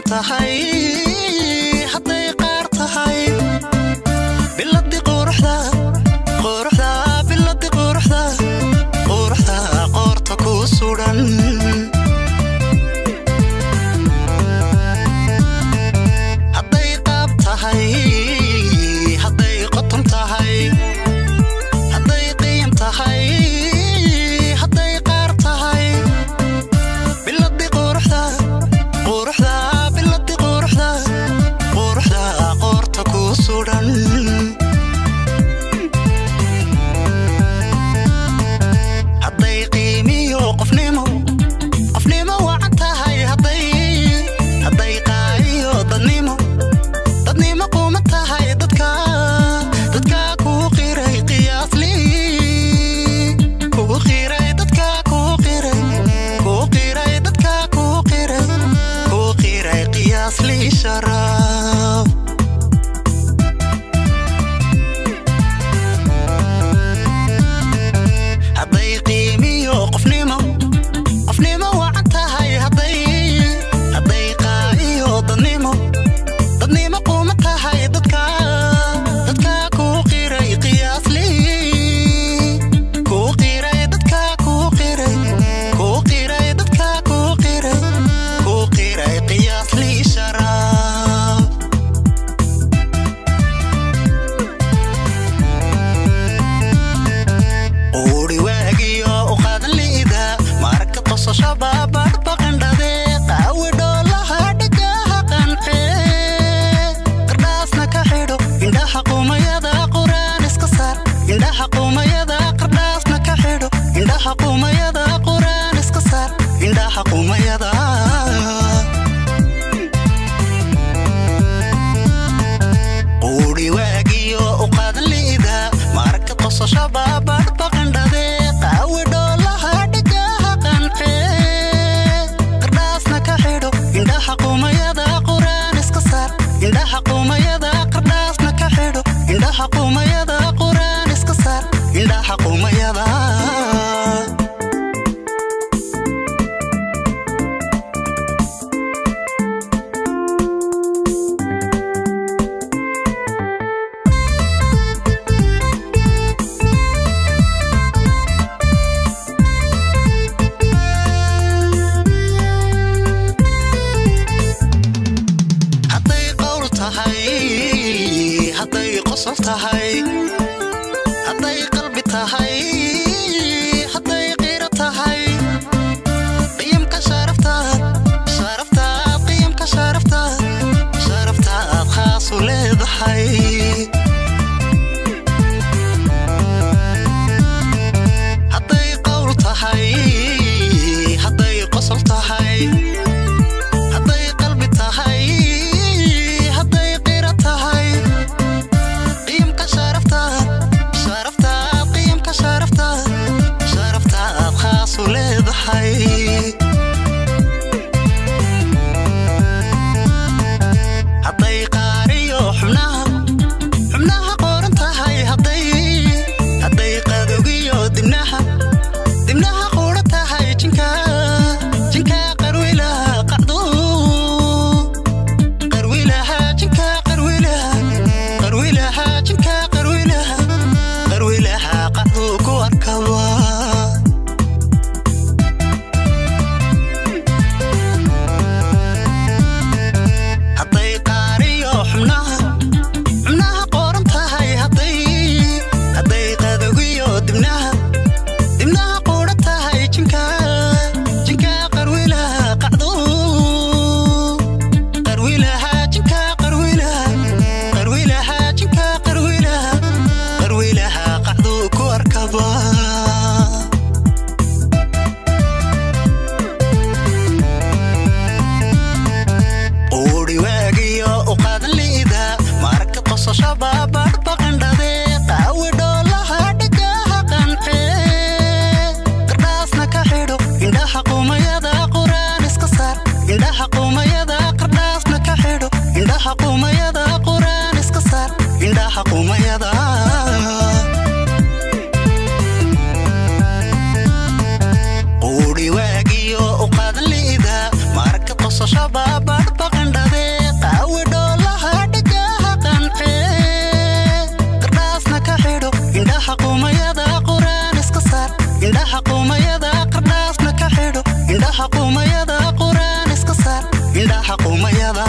tahay hadday qaar tahay biladi quruxda quruxda biladi quruxda quruxda qoorta ku suran hadday qaab tahay hadday qoton tahay hadday qiim tahay hadday qaar tahay biladi quruxda quruxda biladi quruxda quruxda qoorta ku suran hadday qiimiyo qofnimo qofnimo wacan tahay hadday qaayo dadnimo dadnimo kuma tahay dadka ku qiray qiyaasli ku qiray dadka ku qiray dadka ku qiray qiyaasli sharaf hadday qiimiyo qofnimo qofnimo wacan tahay hadday qaayo dadnimo dadnimo kuma tahay dadka ku qiray qiyaasli ku qiray dadka ku qiray dadka ku qiray qiyaasli sharaf uri waagiyo u qaadan liida marka qosasho baabad baqandhade qaawi dhoolaha dhigaha qanxe qardhaasna ka xidho indhaha qumayada quraan iska saar indhaha qumayada qardhaasna ka xidho indhaha qumayada quraan iska saar indhaha qumayada uri waagiyo u qaadan liida marka qosasho baabad baqandhade qaawi dhoolaha dhigaha qanxe qardhaasna ka xidho indhaha qumayada quraan iska saar indhaha qumayada qardhaasna ka xidho indhaha qumayada quraan iska saar indhaha qumayada hadday qowl tahay hadday qosol tahay hadday qalbi tahay hadday qiiro tahay qiyamka sharaftaad qiyamka sharaftaad khaas u leedahay hadday qowl tahay hadday qosol tahay hadday qalbi tahay hadday qiiro tahay qiyamka sharaftaad qiyamka sharaftaad khaas u leedahay hadday qaariyo xubnaha qoran tahay hadday qadogiyo dibnaha quura tahay jinka qarwilaha qacdu qarwilaha jinka qarwilaha jinka qarwilaha qacdu ku arkaba hadday qaariyo xubnaha qoran tahay hadday qadogiyo dibnaha quura tahay jinka qarwilaha qacdu qarwilaha jinka qarwilaha jinka qarwilaha qacdu ku arkaba uri waagiyo u qaadan liida marka qosasho baabad baqandhade qaawi dhoolaha dhigaha qanxe qardhaasna ka xidho indhaha qumayada quraan iska saar indhaha qumayada qardhaasna ka xidho indhaha qumayada quraan iska saar indhaha qumayada uri waagiyo u qaadan liida marka qosasho baabad baqandhade qumayada qardhaasna ka xidho indhaha qumayada quraan iska saar indhaha qumayada